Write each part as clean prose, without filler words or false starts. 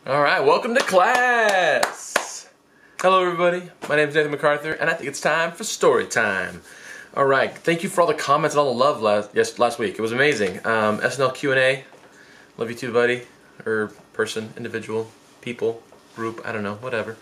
Alright, welcome to class! Hello everybody, my name is Nathan MacArthur, and I think it's time for story time. Alright, thank you for all the comments and all the love last week. It was amazing. SNL Q&A, love you too, buddy. Or person, individual, people, group, I don't know, whatever.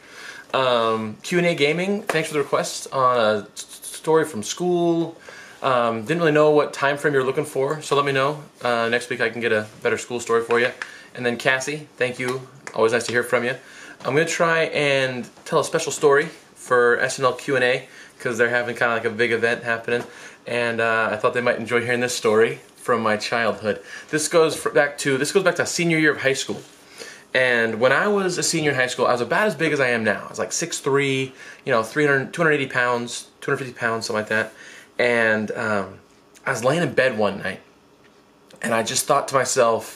Q&A gaming, thanks for the request on a story from school. Didn't really know what time frame you're looking for, so let me know. Next week I can get a better school story for you. And then Cassie, thank you. Always nice to hear from you. I'm going to try and tell a special story for SNL Q&A because they're having kind of like a big event happening, and I thought they might enjoy hearing this story from my childhood. This goes back to senior year of high school. And when I was a senior in high school, I was about as big as I am now. I was like 6'3", 280 pounds, 250 pounds, something like that. And I was laying in bed one night, and I just thought to myself,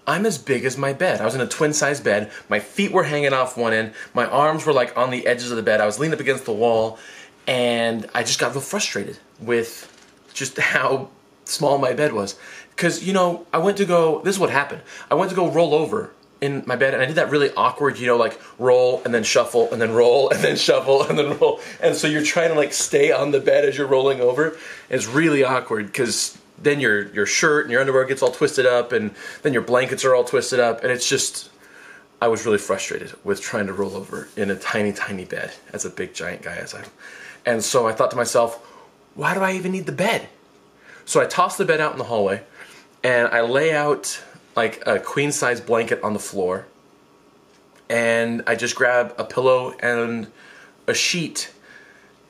I'm as big as my bed. I was in a twin-size bed. My feet were hanging off one end. My arms were like on the edges of the bed. I was leaning up against the wall, and I just got real frustrated with just how small my bed was. Because, I went to go, this is what happened. I went to go roll over in my bed, and I did that really awkward, like roll and then shuffle and then roll and then shuffle and then roll. And so you're trying to like stay on the bed as you're rolling over. It's really awkward because then your shirt and your underwear gets all twisted up, and then your blankets are all twisted up, and it's just, I was really frustrated with trying to roll over in a tiny, tiny bed as a big giant guy as I am. And so I thought to myself, why do I even need the bed? So I tossed the bed out in the hallway, and I lay out like a queen-size blanket on the floor, and I just grab a pillow and a sheet,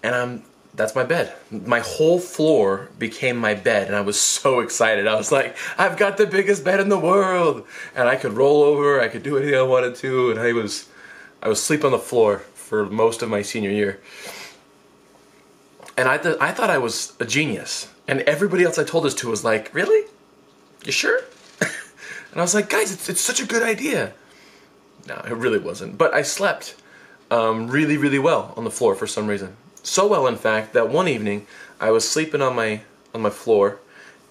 and that's my bed. My whole floor became my bed, and I was so excited. I was like, I've got the biggest bed in the world, and I could roll over, I could do anything I wanted to, and I was sleeping on the floor for most of my senior year. And I thought I was a genius, and everybody else I told this to was like, really? You sure? And I was like, guys, it's such a good idea. No, it really wasn't. But I slept really, really well on the floor for some reason. So well, in fact, that one evening I was sleeping on my floor,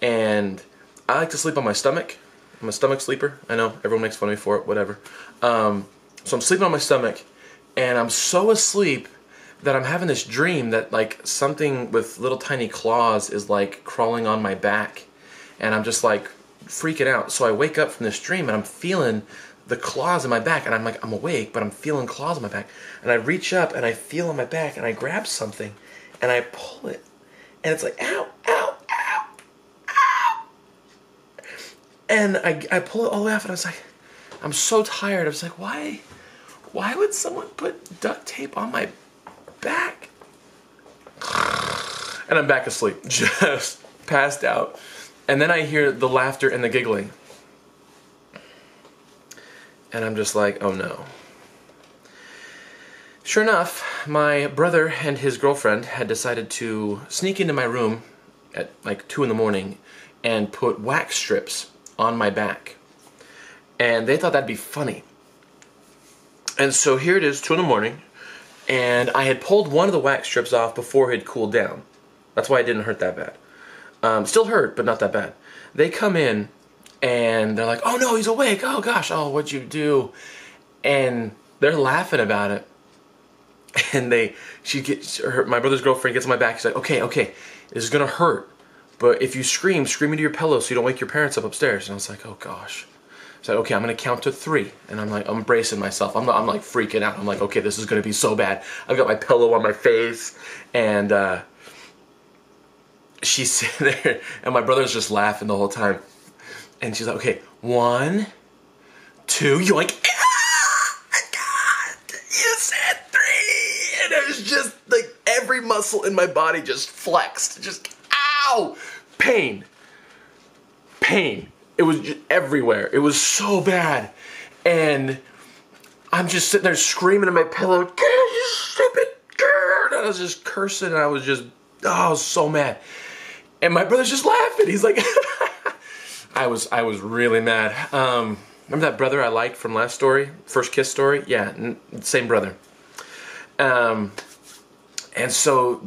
and I like to sleep on my stomach. I'm a stomach sleeper. I know everyone makes fun of me for it. Whatever. So I'm sleeping on my stomach, and I'm so asleep that I'm having this dream that like something with little tiny claws is like crawling on my back, and I'm just like freaking out. So I wake up from this dream, and I'm feeling the claws in my back, and I'm awake, but I'm feeling claws in my back, and I reach up and I feel on my back, and I grab something and I pull it, and it's like ow, ow, ow, ow, and I pull it all the way off, and I was like, I'm so tired. I was like, why would someone put duct tape on my back? And I'm back asleep, just passed out, and then I hear the laughter and the giggling. And I'm just like, oh no. Sure enough, my brother and his girlfriend had decided to sneak into my room at like 2 in the morning and put wax strips on my back. And they thought that'd be funny. And so here it is, 2 in the morning, and I had pulled one of the wax strips off before it had cooled down. That's why it didn't hurt that bad. Still hurt, but not that bad. They come in, and they're like, oh no, he's awake, oh gosh, oh, what'd you do? And they're laughing about it. And my brother's girlfriend gets on my back, she's like, okay, this is gonna hurt, but if you scream into your pillow so you don't wake your parents up upstairs. And I was like, oh gosh. So okay, I'm gonna count to 3, and I'm bracing myself. I'm like freaking out. I'm like, okay, this is gonna be so bad. I've got my pillow on my face, and she's sitting there, and my brother's just laughing the whole time. And she's like, okay, 1, 2, yoink. Ah, God, you said 3. And it was just like every muscle in my body just flexed. Just, ow, pain. It was just everywhere. It was so bad. And I'm just sitting there screaming in my pillow, you stupid girl. And I was just cursing, and I was so mad. And my brother's just laughing. He's like, I was really mad. Remember that brother I liked from last story? First kiss story? Yeah, same brother. And so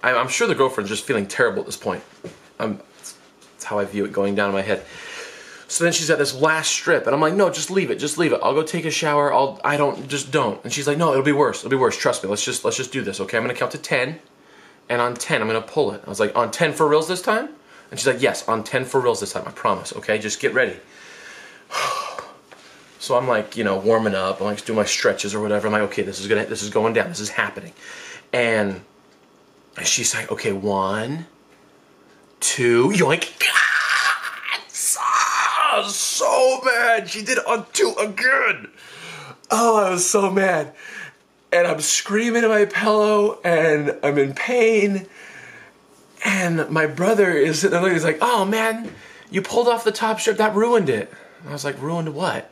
I'm sure the girlfriend's just feeling terrible at this point. That's how I view it going down in my head. So then she's at this last strip, and I'm like, no, just leave it, just leave it. I'll go take a shower. Just don't. And she's like, no, it'll be worse. It'll be worse. Trust me. Let's just do this, okay? I'm gonna count to 10, and on 10, I'm gonna pull it. I was like, on 10 for reals this time? And she's like, yes, on 10 for reals this time. I promise. Okay, just get ready. So I'm like, you know, warming up. I'm like doing my stretches or whatever. I'm like, okay, this is going down. This is happening. And she's like, okay, 1, 2, yoink. I was so mad. She did it on 2 again. Oh, I was so mad. And I'm screaming in my pillow, and I'm in pain. And my brother is sitting there, he's like, oh man, you pulled off the top strip, that ruined it. And I was like, ruined what?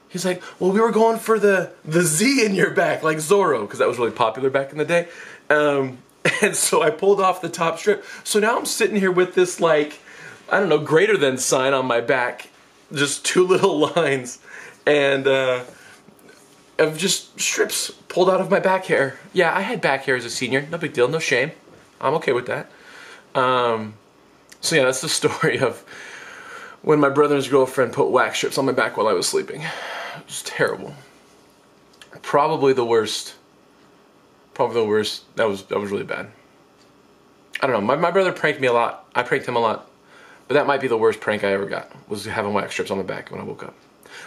He's like, well, we were going for the Z in your back, like Zorro, because that was really popular back in the day. And so I pulled off the top strip. So now I'm sitting here with this, like, I don't know, greater than sign on my back, just 2 little lines, and of just strips pulled out of my back hair. Yeah, I had back hair as a senior, no big deal, no shame. I'm okay with that. So yeah, that's the story of when my brother and his girlfriend put wax strips on my back while I was sleeping. It was terrible. Probably the worst. Probably the worst. That was really bad. I don't know. My brother pranked me a lot. I pranked him a lot. But that might be the worst prank I ever got, was having wax strips on my back when I woke up.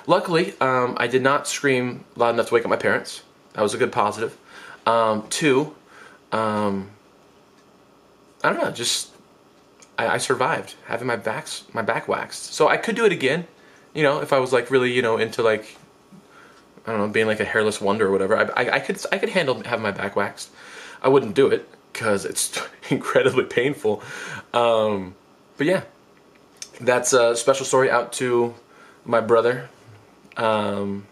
Luckily, I did not scream loud enough to wake up my parents. That was a good positive. 2, I don't know, just I survived having my back waxed. So I could do it again, you know, if I was like really, you know, into like, I don't know, being like a hairless wonder or whatever. I could handle having my back waxed. I wouldn't do it because it's incredibly painful. But yeah, that's a special story out to my brother. I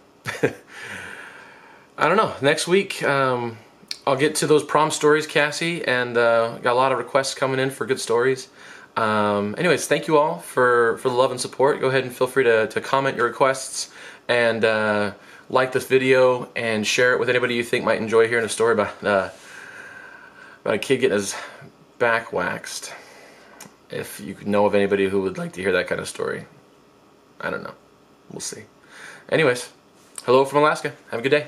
don't know. Next week, I'll get to those prom stories, Cassie, and got a lot of requests coming in for good stories. Anyways, thank you all for the love and support. Go ahead and feel free to comment your requests and like this video and share it with anybody you think might enjoy hearing a story about a kid getting his back waxed. If you know of anybody who would like to hear that kind of story, I don't know. We'll see. Anyways, hello from Alaska. Have a good day.